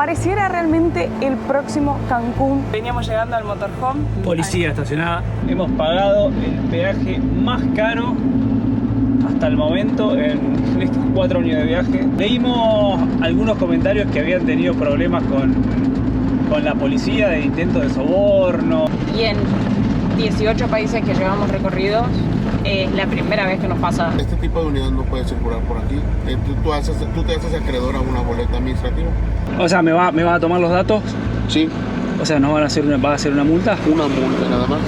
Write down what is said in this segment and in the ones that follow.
pareciera realmente el próximo Cancún. Veníamos llegando al motorhome. Policía estacionada. Hemos pagado el peaje más caro hasta el momento en estos 4 años de viaje. Leímos algunos comentarios que habían tenido problemas con la policía de intentos de soborno. Y en 18 países que llevamos recorridos, es la primera vez que nos pasa. Este tipo de unidad no puede circular por aquí. Tú te haces acreedor a una boleta administrativa. O sea, ¿me va a tomar los datos? Sí, O sea, ¿no va a hacer una multa? una multa nada más.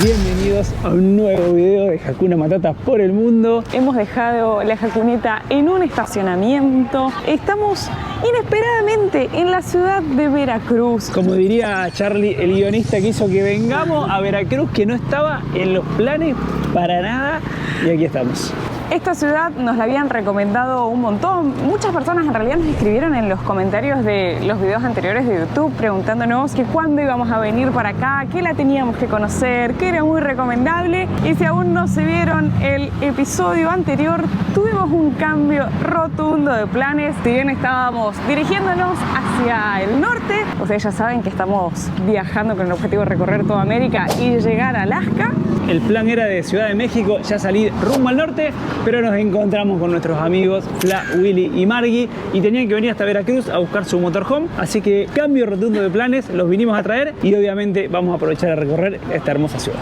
Bienvenidos a un nuevo video de Hakuna Matata por el mundo. Hemos dejado la jacuneta en un estacionamiento. Estamos inesperadamente en la ciudad de Veracruz. Como diría Charlie, el guionista que hizo que vengamos a Veracruz, que no estaba en los planes para nada, y aquí estamos. Esta ciudad nos la habían recomendado un montón. Muchas personas en realidad nos escribieron en los comentarios de los videos anteriores de YouTube preguntándonos que cuándo íbamos a venir para acá, que la teníamos que conocer, que era muy recomendable. Y si aún no se vieron el episodio anterior, tuvimos un cambio rotundo de planes. Si bien estábamos dirigiéndonos hacia el norte, ustedes ya saben que estamos viajando con el objetivo de recorrer toda América y llegar a Alaska. El plan era de Ciudad de México ya salir rumbo al norte, pero nos encontramos con nuestros amigos Fla, Willy y Margui y tenían que venir hasta Veracruz a buscar su motorhome, así que cambio rotundo de planes, los vinimos a traer y obviamente vamos a aprovechar a recorrer esta hermosa ciudad.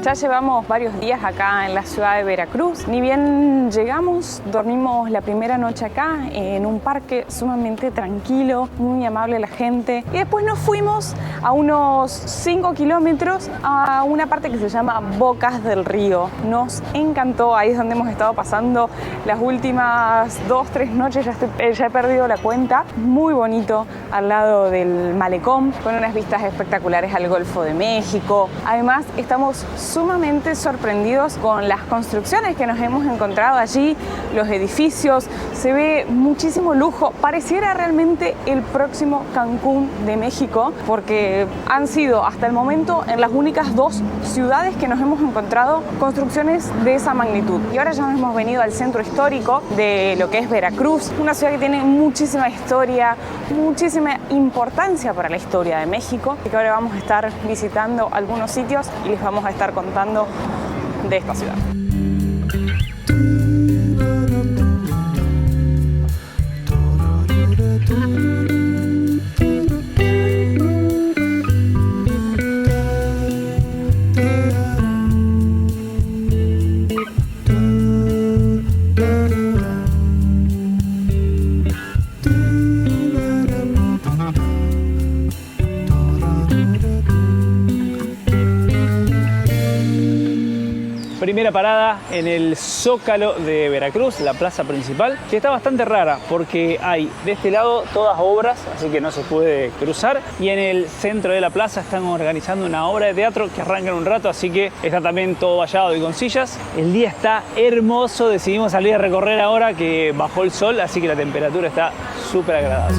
Ya llevamos varios días acá en la ciudad de Veracruz. Ni bien llegamos, dormimos la primera noche acá en un parque sumamente tranquilo, muy amable la gente. Y después nos fuimos a unos 5 kilómetros a una parte que se llama Bocas del Río. Nos encantó, ahí es donde hemos estado pasando las últimas 2-3 noches, ya he perdido la cuenta. Muy bonito, al lado del malecón, con unas vistas espectaculares al Golfo de México. Además, estamos sumamente sorprendidos con las construcciones que nos hemos encontrado allí, los edificios, se ve muchísimo lujo, pareciera realmente el próximo Cancún de México, porque han sido hasta el momento en las únicas 2 ciudades que nos hemos encontrado construcciones de esa magnitud. Y ahora ya hemos venido al centro histórico de lo que es Veracruz, una ciudad que tiene muchísima historia, muchísima importancia para la historia de México, y que ahora vamos a estar visitando algunos sitios y les vamos a estar contando de esta ciudad. Primera parada en el Zócalo de Veracruz, la plaza principal, que está bastante rara porque hay de este lado todas obras, así que no se puede cruzar, y en el centro de la plaza están organizando una obra de teatro que arranca en un rato, así que está también todo vallado y con sillas. El día está hermoso, decidimos salir a recorrer ahora que bajó el sol, así que la temperatura está súper agradable.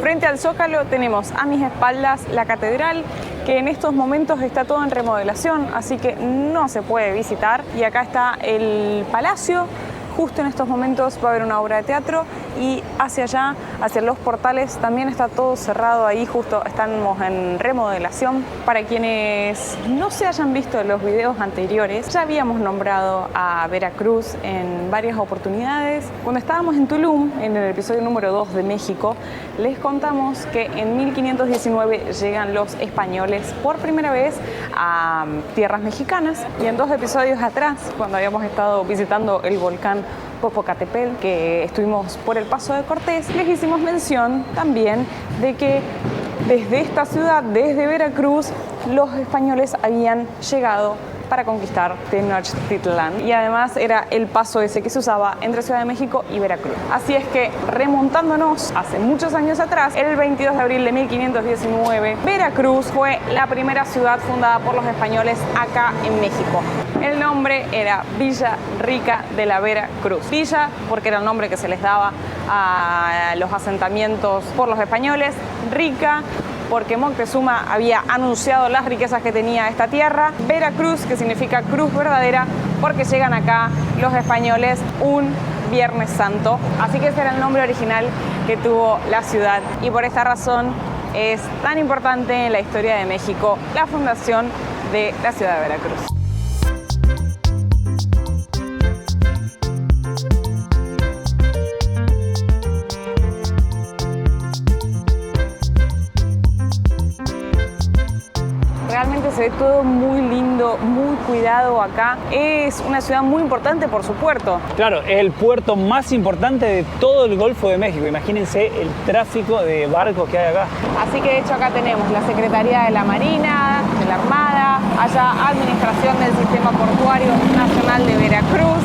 Frente al Zócalo tenemos a mis espaldas la catedral, que en estos momentos está todo en remodelación, así que no se puede visitar. Y acá está el Palacio. Justo en estos momentos va a haber una obra de teatro y hacia allá, hacia los portales, también está todo cerrado ahí, justo estamos en remodelación. Para quienes no se hayan visto los videos anteriores, ya habíamos nombrado a Veracruz en varias oportunidades. Cuando estábamos en Tulum, en el episodio número 2 de México, les contamos que en 1519 llegan los españoles por primera vez a tierras mexicanas, y en 2 episodios atrás, cuando habíamos estado visitando el volcán Popocatépetl, que estuvimos por el Paso de Cortés, les hicimos mención también de que desde esta ciudad, desde Veracruz, los españoles habían llegado para conquistar Tenochtitlán, y además era el paso ese que se usaba entre Ciudad de México y Veracruz. Así es que, remontándonos hace muchos años atrás, el 22 de abril de 1519, Veracruz fue la primera ciudad fundada por los españoles acá en México. El nombre era Villa Rica de la Veracruz. Villa porque era el nombre que se les daba a los asentamientos por los españoles. Rica, porque Moctezuma había anunciado las riquezas que tenía esta tierra. Veracruz, que significa cruz verdadera, porque llegan acá los españoles un Viernes Santo. Así que ese era el nombre original que tuvo la ciudad, y por esta razón es tan importante en la historia de México la fundación de la ciudad de Veracruz. Realmente se ve todo muy lindo, muy cuidado acá. Es una ciudad muy importante por su puerto. Claro, es el puerto más importante de todo el Golfo de México. Imagínense el tráfico de barcos que hay acá. Así que de hecho acá tenemos la Secretaría de la Marina, de la Armada, allá Administración del Sistema Portuario Nacional de Veracruz.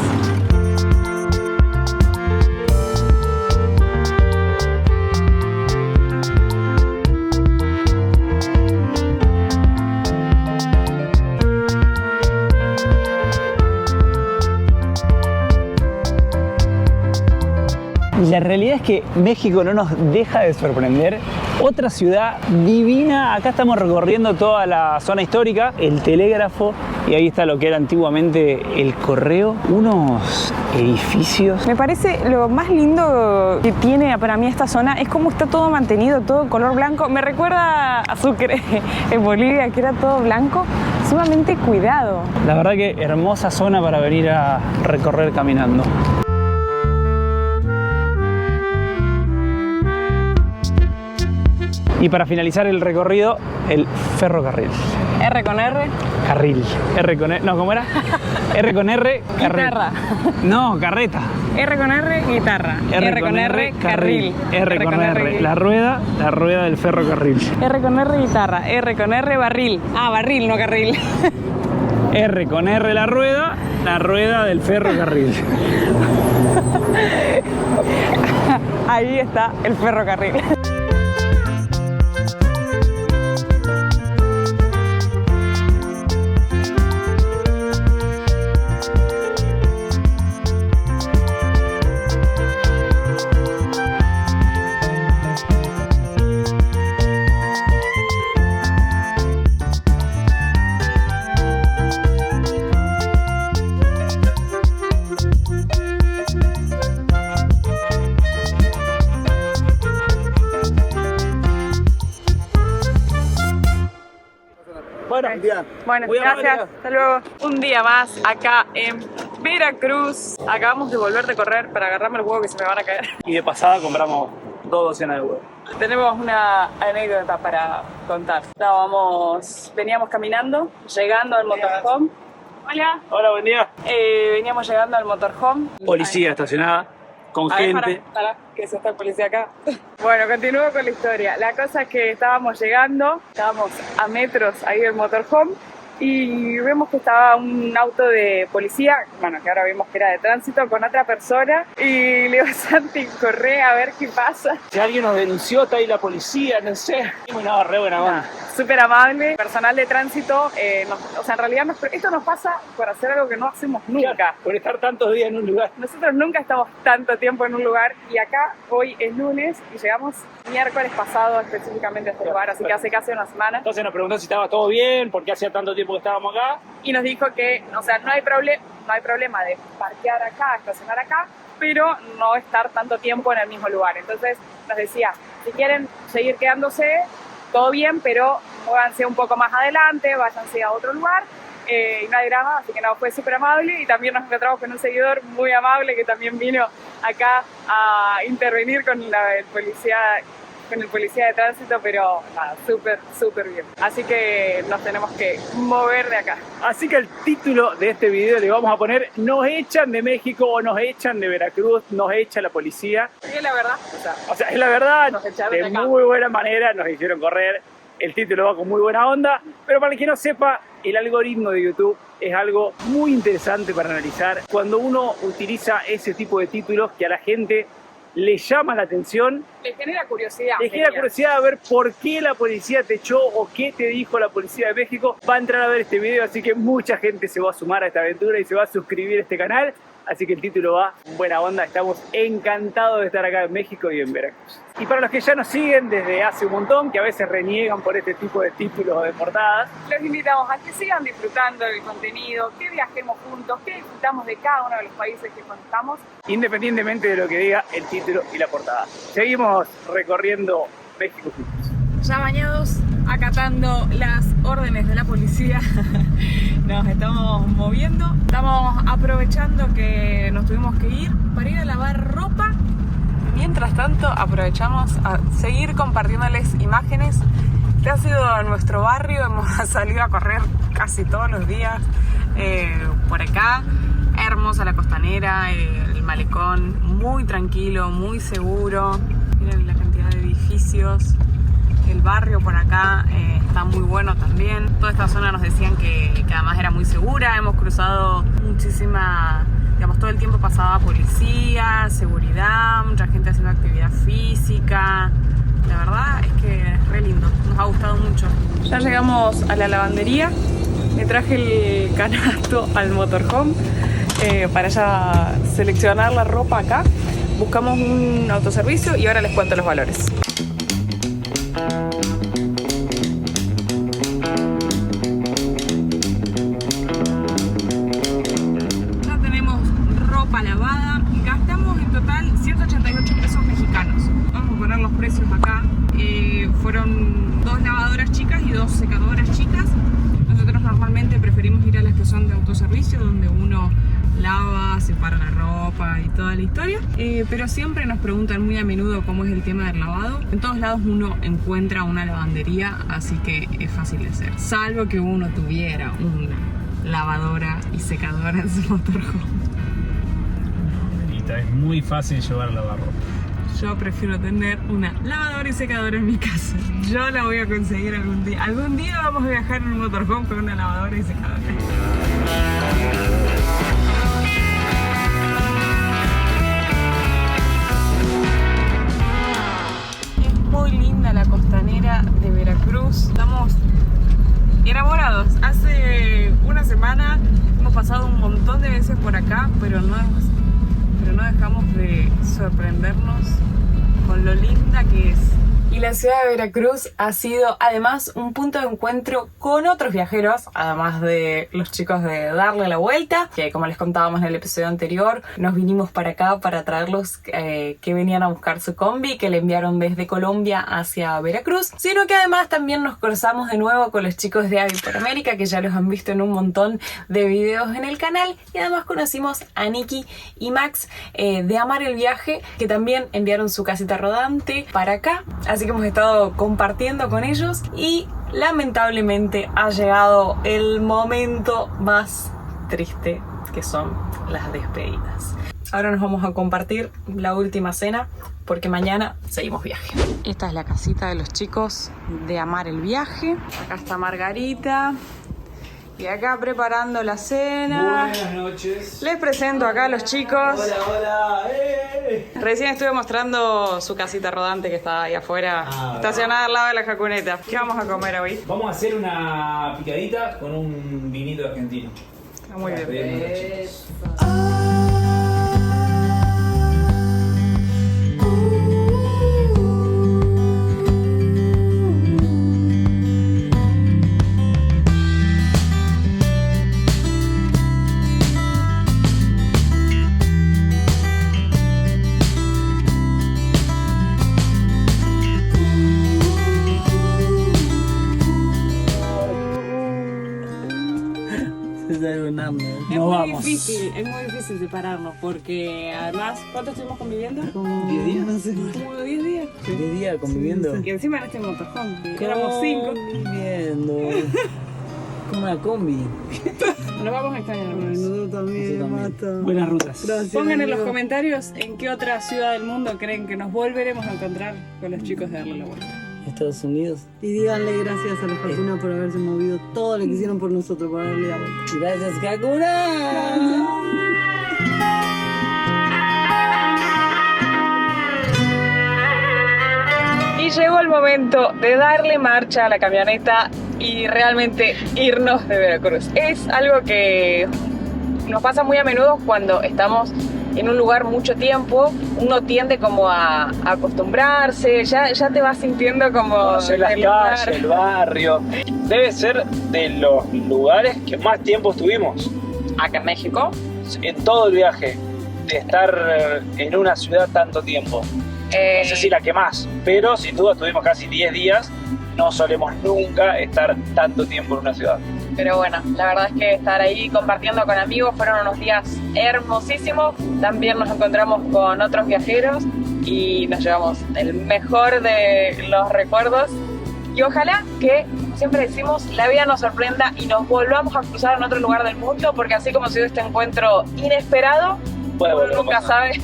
La realidad es que México no nos deja de sorprender. Otra ciudad divina. Acá estamos recorriendo toda la zona histórica, el telégrafo, y ahí está lo que era antiguamente el correo. Unos edificios. Me parece lo más lindo que tiene para mí esta zona es cómo está todo mantenido, todo color blanco. Me recuerda a Sucre en Bolivia, que era todo blanco, sumamente cuidado. La verdad que hermosa zona para venir a recorrer caminando. Y para finalizar el recorrido, el ferrocarril. R con R. Carril. R con R. No, ¿cómo era? R con R. Guitarra. No, carreta. R con R, guitarra. R con R, carril. R con R, la rueda del ferrocarril. R con R, guitarra. R con R, barril. Ah, barril, no carril. R con R, la rueda del ferrocarril. Ahí está el ferrocarril. Bueno, gracias. Hasta luego. Un día más acá en Veracruz. Acabamos de volver de correr para agarrarme el huevo que se me van a caer. Y de pasada compramos 2 docenas de huevos. Tenemos una anécdota para contar. Veníamos caminando, llegando al motorhome. Hola. Hola, buen día. Veníamos llegando al motorhome. Policía estacionada, con gente. Para, que eso está el policía acá. Bueno, continúo con la historia. La cosa es que estábamos a metros ahí del motorhome, y vemos que estaba un auto de policía, bueno, que ahora vimos que era de tránsito, con otra persona, y le digo, Santi, corre a ver qué pasa. Si alguien nos denunció, está ahí la policía, no sé. No, re buena onda. Súper amable, personal de tránsito, o sea, en realidad esto nos pasa por hacer algo que no hacemos nunca. Claro, por estar tantos días en un lugar. Nosotros nunca estamos tanto tiempo en un lugar, y acá hoy es lunes y llegamos miércoles pasado específicamente a este lugar, así que hace casi una semana. Entonces nos preguntó si estaba todo bien, por qué hacía tanto tiempo que estábamos acá. Y nos dijo que, o sea, no hay problema de parquear acá, estacionar acá, pero no estar tanto tiempo en el mismo lugar. Entonces nos decía, si quieren seguir quedándose, todo bien, pero muévanse un poco más adelante, váyanse a otro lugar, y no hay drama, así que no, fue súper amable. Y también nos encontramos con un seguidor muy amable que también vino acá a intervenir con el policía de tránsito, pero nada, súper bien. Así que nos tenemos que mover de acá. Así que el título de este video le vamos a poner: nos echan de México o nos echan de Veracruz, nos echa la policía. Y es la verdad. O sea, es la verdad, nos echaron de muy buena manera, nos hicieron correr. El título va con muy buena onda, pero para el que no sepa, el algoritmo de YouTube es algo muy interesante para analizar. Cuando uno utiliza ese tipo de títulos que a la gente le llama la atención, le genera curiosidad. Le genera curiosidad a ver por qué la policía te echó o qué te dijo la policía de México. Va a entrar a ver este video, así que mucha gente se va a sumar a esta aventura y se va a suscribir a este canal. Así que el título va en buena onda. Estamos encantados de estar acá en México y en Veracruz. Y para los que ya nos siguen desde hace un montón, que a veces reniegan por este tipo de títulos o de portadas, Los invitamos a que sigan disfrutando del contenido, que viajemos juntos, que disfrutamos de cada uno de los países que conozcamos. independientemente de lo que diga el título y la portada. Seguimos recorriendo México juntos. Ya bañados, acatando las órdenes de la policía, nos estamos moviendo. Estamos aprovechando que nos tuvimos que ir para ir a lavar ropa. Mientras tanto, aprovechamos a seguir compartiéndoles imágenes. Este ha sido nuestro barrio, hemos salido a correr casi todos los días por acá. Hermosa la costanera, el malecón, muy tranquilo, muy seguro. Miren la cantidad de edificios. El barrio por acá está muy bueno también. Toda esta zona nos decían que además era muy segura. Hemos cruzado muchísima, digamos, todo el tiempo pasaba policía, seguridad, mucha gente haciendo actividad física. La verdad es que es re lindo, nos ha gustado mucho. Ya llegamos a la lavandería. Me traje el canasto al motorhome para ya seleccionar la ropa acá. Buscamos un autoservicio y ahora les cuento los valores. Ya tenemos ropa lavada. Gastamos en total 188 pesos mexicanos. Vamos a poner los precios acá. Fueron 2 lavadoras chicas y 2 secadoras chicas. Nosotros normalmente preferimos ir a las que son de autoservicio, donde uno lava, separa la ropa y toda la historia, pero siempre nos preguntan muy a menudo cómo es el tema del lavado. En todos lados uno encuentra una lavandería, así que es fácil de hacer, salvo que uno tuviera una lavadora y secadora en su motorhome. Es muy fácil llevar a lavar ropa. Yo prefiero tener una lavadora y secadora en mi casa. Yo la voy a conseguir algún día. Algún día vamos a viajar en un motorhome con una lavadora y secadora. Es muy linda la costanera de Veracruz. Estamos enamorados. Hace una semana hemos pasado un montón de veces por acá, pero no dejamos de sorprendernos con lo linda que es. Y la ciudad de Veracruz ha sido además un punto de encuentro con otros viajeros, además de los chicos de Darle la Vuelta, que como les contábamos en el episodio anterior, nos vinimos para acá para traerlos que venían a buscar su combi, que le enviaron desde Colombia hacia Veracruz, sino que además también nos cruzamos de nuevo con los chicos de Ave por América, que ya los han visto en un montón de videos en el canal, y además conocimos a Nikki y Max de Amar el Viaje, que también enviaron su casita rodante para acá. Así que hemos estado compartiendo con ellos y lamentablemente ha llegado el momento más triste, que son las despedidas. Ahora nos vamos a compartir la última cena porque mañana seguimos viaje. Esta es la casita de los chicos de Amar el Viaje. Acá está Margarita. Y acá preparando la cena. Buenas noches. Les presento acá a los chicos. Hola, hola. Recién estuve mostrando su casita rodante que está ahí afuera, estacionada al lado de la jacuneta. ¿Qué vamos a comer hoy? Vamos a hacer una picadita con un vinito argentino. Está muy bien. Es muy difícil separarnos porque además, ¿cuánto estuvimos conviviendo? Como 10 días, no sé. Como 10 días. 10 días conviviendo. Y encima en este motorhome, que éramos 5. Conviviendo. Como una combi. Nos vamos a extrañar. Nosotros también. Buenas rutas. Gracias. Pongan en los comentarios en qué otra ciudad del mundo creen que nos volveremos a encontrar con los chicos de Darle la Vuelta. Estados Unidos. Y díganle gracias a los Hakuna por haberse movido todo lo que hicieron por nosotros, por darle la vuelta. Gracias, Hakuna. Y llegó el momento de darle marcha a la camioneta y realmente irnos de Veracruz. Es algo que nos pasa muy a menudo cuando estamos en un lugar mucho tiempo, uno tiende como a acostumbrarse, ya te vas sintiendo como Conocer las el lugar. calles, el barrio. Debe ser de los lugares que más tiempo estuvimos Acá en México. en todo el viaje, de estar en una ciudad tanto tiempo. No sé si la que más, pero sin duda estuvimos casi 10 días. No solemos nunca estar tanto tiempo en una ciudad. Pero bueno, la verdad es que estar ahí compartiendo con amigos fueron unos días hermosísimos. También nos encontramos con otros viajeros y nos llevamos el mejor de los recuerdos. Y ojalá que, como siempre decimos, la vida nos sorprenda y nos volvamos a cruzar en otro lugar del mundo, porque así como ha sido este encuentro inesperado, uno nunca sabe.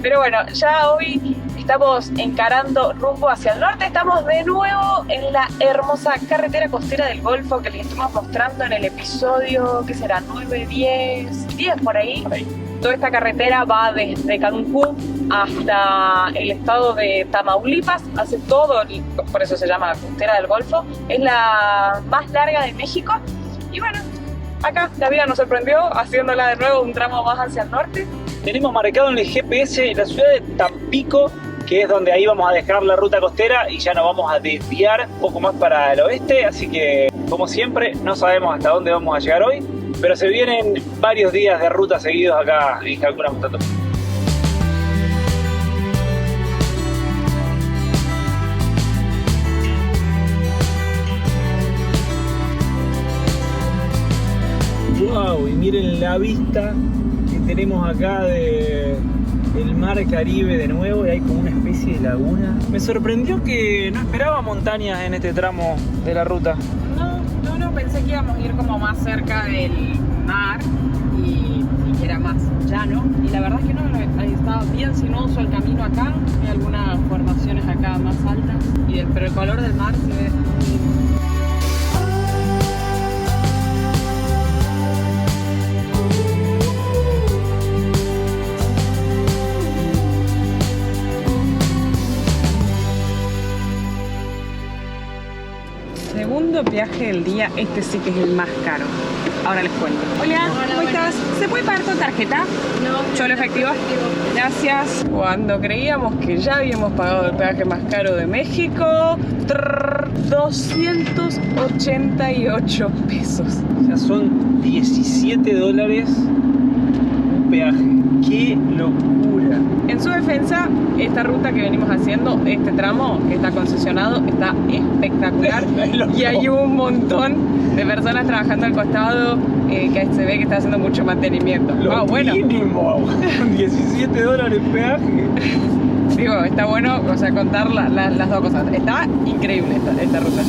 Pero bueno, ya hoy estamos encarando rumbo hacia el norte. Estamos de nuevo en la hermosa carretera costera del Golfo que les estuvimos mostrando en el episodio, ¿qué será? 9, 10 por ahí. Toda esta carretera va desde Cancún hasta el estado de Tamaulipas, hace todo, por eso se llama costera del Golfo. Es la más larga de México. Y bueno, acá la vida nos sorprendió haciéndola de nuevo un tramo más hacia el norte. Tenemos marcado en el GPS la ciudad de Tampico, que es donde ahí vamos a dejar la ruta costera y ya nos vamos a desviar un poco más para el oeste, así que como siempre no sabemos hasta dónde vamos a llegar hoy, pero se vienen varios días de ruta seguidos acá en Hakuna Matata. Wow, y miren la vista que tenemos acá de el mar Caribe de nuevo, y hay como una especie de laguna. Me sorprendió que no esperaba montañas en este tramo de la ruta. No, pensé que íbamos a ir como más cerca del mar y que era más llano. Y la verdad es que no, estaba bien sinuoso el camino acá. Hay algunas formaciones acá más altas, pero el color del mar se ve muy... Segundo viaje del día, este sí que es el más caro. Ahora les cuento. Hola, ¿cómo estás? ¿Se puede pagar con tarjeta? No. ¿Solo efectivo? Gracias. Cuando creíamos que ya habíamos pagado el peaje más caro de México, 288 pesos. O sea, son $17 un peaje. ¡Qué locura! En su defensa, esta ruta que venimos haciendo, este tramo que está concesionado, está espectacular. Y hay un montón de personas trabajando al costado que se ve que está haciendo mucho mantenimiento. Bueno. Mínimo, $17 peaje. Digo, está bueno, o sea, contar las dos cosas. Está increíble esta ruta.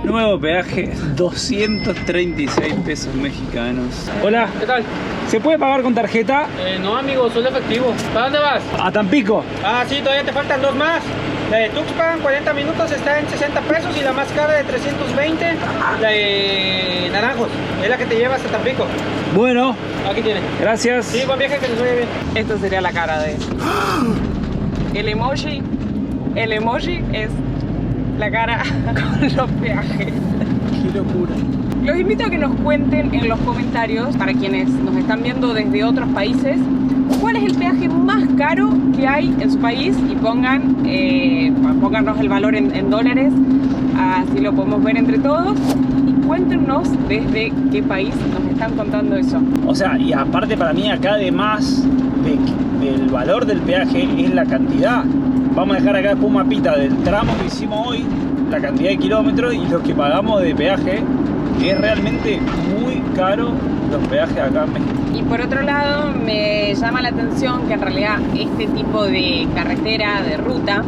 Nuevo peaje, 236 pesos mexicanos. Hola, ¿Qué tal? ¿se puede pagar con tarjeta? No, amigo, solo efectivo. ¿Para dónde vas? A Tampico. Ah, sí, todavía te faltan dos más. La de Tuxpan, 40 minutos, está en 60 pesos y la más cara de 320, la de Naranjos, es la que te lleva hasta Tampico. Bueno, Aquí tiene. gracias. Sí, buen viaje, que les vaya bien. Esto sería la cara de... El emoji es la cara con los peajes. Qué locura. Los invito a que nos cuenten en los comentarios, para quienes nos están viendo desde otros países, cuál es el peaje más caro que hay en su país y pónganos el valor en dólares, así lo podemos ver entre todos. Y cuéntenos desde qué país nos están contando eso. O sea, y aparte para mí acá además del valor del peaje es la cantidad. Vamos a dejar acá después un mapita del tramo que hicimos hoy, la cantidad de kilómetros y lo que pagamos de peaje. Es realmente muy caro los peajes acá en México. Y por otro lado, me llama la atención que en realidad este tipo de carretera, de ruta,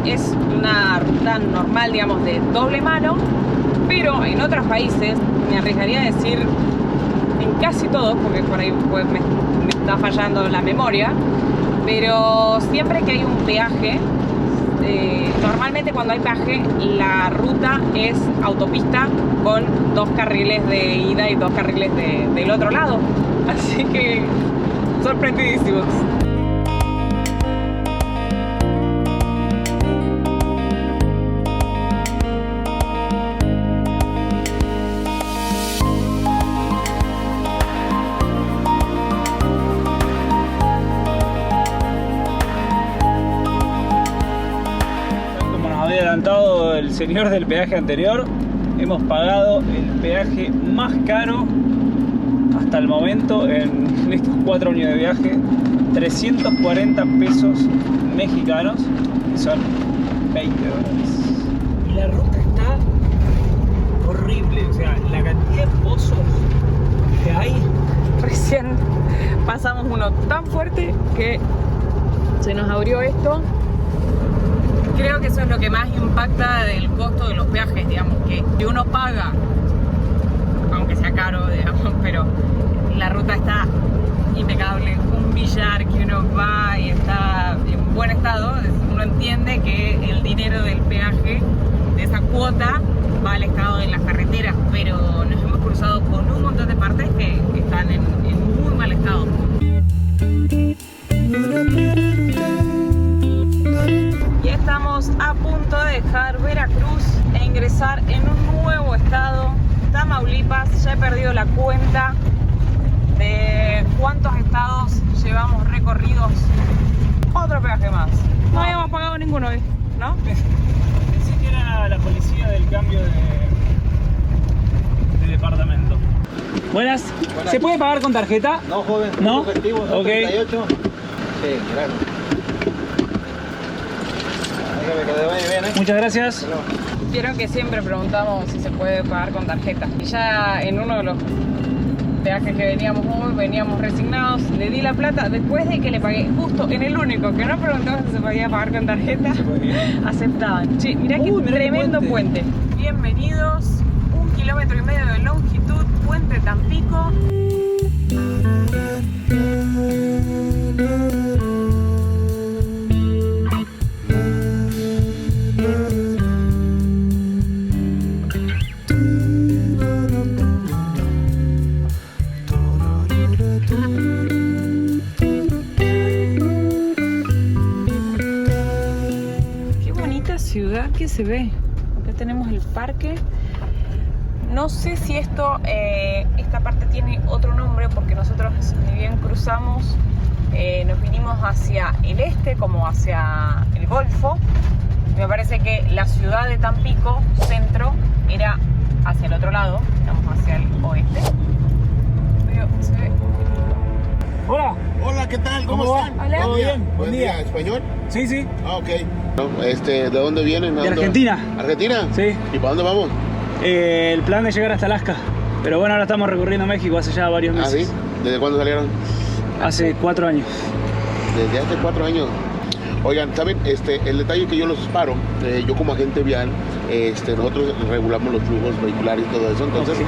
es una ruta normal, digamos, de doble mano, pero en otros países, me arriesgaría a decir en casi todos, porque por ahí me está fallando la memoria, pero siempre que hay un peaje, normalmente cuando hay peaje, la ruta es autopista con 2 carriles de ida y 2 carriles del otro lado. Así que sorprendidísimos. señor del peaje anterior. Hemos pagado el peaje más caro hasta el momento en estos 4 años de viaje. 340 pesos mexicanos, que son 20 dólares. Y la ruta está horrible, o sea, la cantidad de pozos que hay. Recién pasamos uno tan fuerte que se nos abrió esto. Creo que eso es lo que más impacta del costo de los viajes, digamos, que uno paga, aunque sea caro, digamos, pero la ruta está impecable. Un billar que uno va y está en buen estado, uno entiende que el dinero del peaje, de esa cuota, va al estado de las carreteras, pero nos hemos cruzado con un montón de partes que están en muy mal estado. Y estamos a punto de dejar Veracruz e ingresar en un nuevo estado, Tamaulipas. Ya he perdido la cuenta de cuántos estados llevamos recorridos. Otro peaje más. No habíamos pagado ninguno hoy, ¿no? Pensé que era la policía del cambio de departamento. Buenas. ¿Se puede pagar con tarjeta? No, joven. ¿No? Efectivo, Ok. 38. Sí, gracias. Dígame que le vaya bien, ¿eh? Muchas gracias. Vieron que siempre preguntamos si se puede pagar con tarjeta. Y ya en uno de los peajes que veníamos hoy, veníamos resignados, le di la plata después de que le pagué justo en el único que no preguntaba si se podía pagar con tarjeta. Aceptaban. Sí, mirá qué Mirá tremendo qué puente. Bienvenidos, 1,5 kilómetros de longitud, puente Tampico. Ciudad que se ve. Acá tenemos el parque. No sé si esta parte tiene otro nombre, porque nosotros, ni bien cruzamos, nos vinimos hacia el este, como hacia el Golfo. Me parece que la ciudad de Tampico, centro, era hacia el otro lado, estamos hacia el oeste. Pero se ve. Hola. Hola, ¿qué tal? ¿Cómo ¿Cómo va? están? Hola. ¿Todo bien? Buen Buen día. día. ¿Español? Sí, sí. Ah, ok. ¿De dónde vienen? De Argentina. ¿Argentina? Sí. ¿Y para dónde vamos? El plan de llegar hasta Alaska. Pero bueno, ahora estamos recorriendo México hace ya varios Ah, meses. ¿sí? ¿Desde cuándo salieron? Hace 4 años. Desde hace 4 años. Oigan, ¿saben? El detalle que yo los paro, yo como agente vial, nosotros regulamos los flujos vehiculares y todo eso, entonces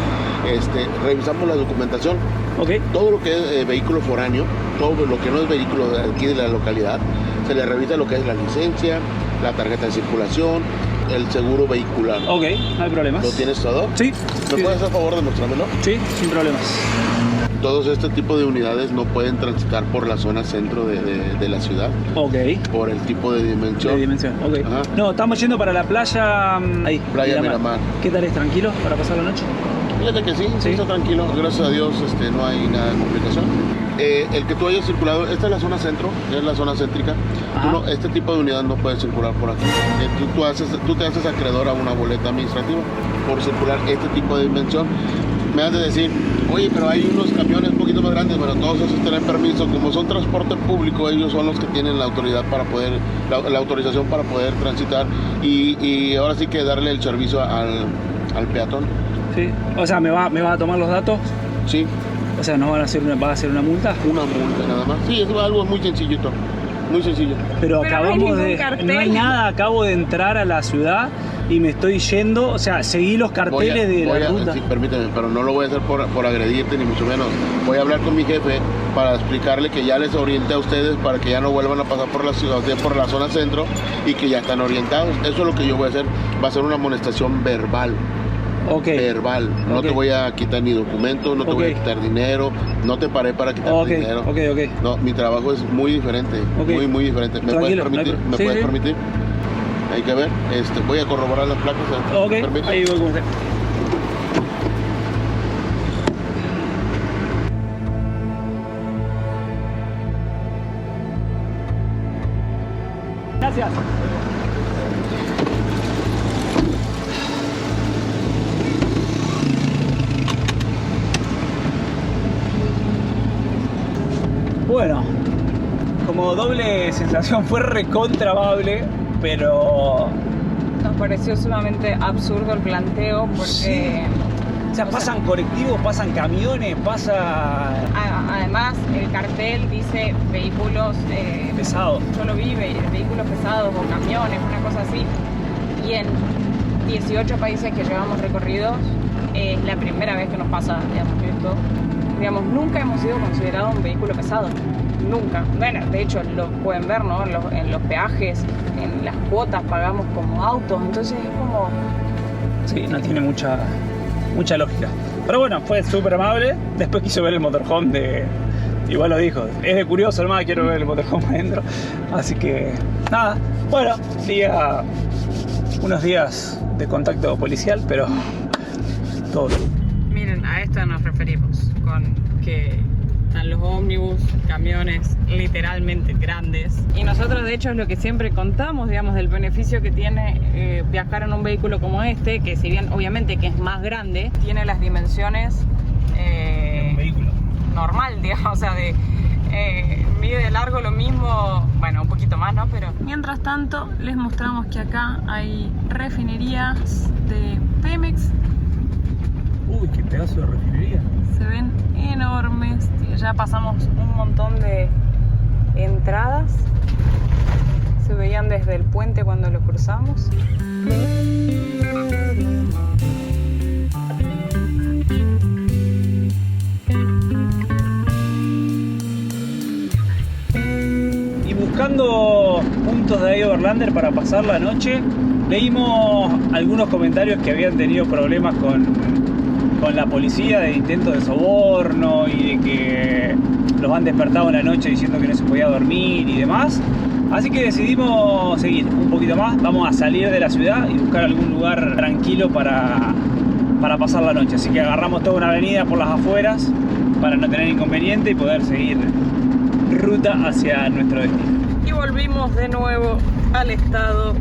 revisamos la documentación. Ok. Todo lo que es vehículo foráneo, todo lo que no es vehículo de aquí de la localidad, se le revisa lo que es la licencia, la tarjeta de circulación, el seguro vehicular. Ok, no hay problemas. ¿Lo tienes todo? Sí. ¿Me Sí, puedes hacer favor de mostrármelo? sí, sin problemas. Todos este tipo de unidades no pueden transitar por la zona centro de la ciudad, Ok. por el tipo de dimensión. De dimensión, ok. Ajá. No, estamos yendo para la playa. Ahí. Playa Miramar. ¿Qué tal es? ¿Tranquilo para pasar la noche? Fíjate que sí, Sí. está tranquilo, gracias a Dios no hay nada de complicación. El que tú hayas circulado, esta es la zona centro, es la zona céntrica. Ajá. Este tipo de unidad no puede circular por aquí. Tú te haces acreedor a una boleta administrativa por circular este tipo de dimensión. Me has de decir, oye, pero hay unos camiones un poquito más grandes, pero todos esos tienen permiso. Como son transporte público, ellos son los que tienen la autoridad para poder, la autorización para poder transitar y ahora sí que darle el servicio al peatón. Sí. O sea, ¿me va a tomar los datos? Sí, O sea, ¿no va a hacer una multa? una multa nada más. Sí, es algo muy sencillito, muy sencillo. Pero no hay acabamos ningún de... cartel. No hay nada, acabo de entrar a la ciudad y me estoy yendo, o sea, seguí los carteles de la ruta. Sí, permíteme, pero no lo voy a hacer por agredirte ni mucho menos. Voy a hablar con mi jefe para explicarle que ya les oriente a ustedes para que ya no vuelvan a pasar por la ciudad, por la zona centro y que ya están orientados. Eso es lo que yo voy a hacer. Va a ser una amonestación verbal. Ok. Verbal. No Ok. te voy a quitar ni documentos, no te voy a Ok. quitar dinero, no te paré para quitar Ok, dinero. ok. No, mi trabajo es muy diferente, Ok. muy diferente. ¿Me Tranquilo, puedes permitir? no hay ¿Me sí, puedes sí. permitir? Hay que ver. Voy a corroborar las placas. Ok, Permíteme. ahí voy con usted. Gracias. bueno, como doble sensación fue recontrabable, pero... Nos pareció sumamente absurdo el planteo porque... Sí. O sea, pasan colectivos, pasan camiones, Además, el cartel dice vehículos... pesados. Yo lo vi, vehículos pesados o camiones, una cosa así. Y en 18 países que llevamos recorridos, es la primera vez que nos pasa, digamos, esto. Digamos, nunca hemos sido considerados un vehículo pesado. Nunca. Bueno, de hecho, lo pueden ver, ¿no? En los peajes, en las cuotas pagamos como autos. Entonces es como... Sí, no tiene mucha lógica. Pero bueno, fue súper amable. Después quiso ver el motorhome de... Igual lo dijo, es de curioso, hermano, quiero ver el motorhome adentro. Así que, nada. Bueno, unos días de contacto policial, pero todo bien. Miren, a esto nos referimos, con que están los ómnibus, camiones literalmente grandes. Y nosotros, de hecho, es lo que siempre contamos, digamos, del beneficio que tiene viajar en un vehículo como este, que si bien obviamente que es más grande, tiene las dimensiones Un vehículo normal, digamos, o sea, mide de largo lo mismo, bueno, un poquito más, ¿no? Pero mientras tanto, les mostramos que acá hay refinerías de Pemex. Uy, qué pedazo de refinería. Se ven enormes. Ya pasamos un montón de entradas. Se veían desde el puente cuando lo cruzamos. Y buscando puntos de Overlander para pasar la noche, leímos algunos comentarios que habían tenido problemas con la policía, de intentos de soborno y de que los han despertado en la noche diciendo que no se podía dormir y demás. Así que decidimos seguir un poquito más. Vamos a salir de la ciudad y buscar algún lugar tranquilo para pasar la noche. Así que agarramos toda una avenida por las afueras para no tener inconveniente y poder seguir ruta hacia nuestro destino. Y volvimos de nuevo al estado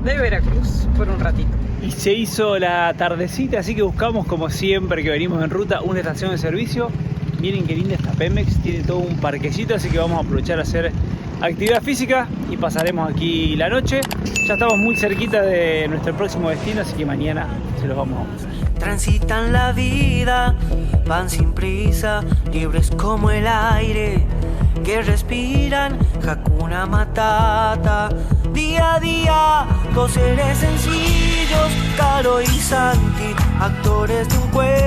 de Veracruz por un ratito. Y se hizo la tardecita, así que buscamos, como siempre que venimos en ruta, una estación de servicio. Miren qué linda esta Pemex, tiene todo un parquecito, así que vamos a aprovechar a hacer actividad física y pasaremos aquí la noche. Ya estamos muy cerquita de nuestro próximo destino, así que mañana se los vamos a mostrar. Transitan la vida, van sin prisa, libres como el aire que respiran, Hakuna Matata. Día a día, dos seres sencillos, Caro y Santi, actores de un cuento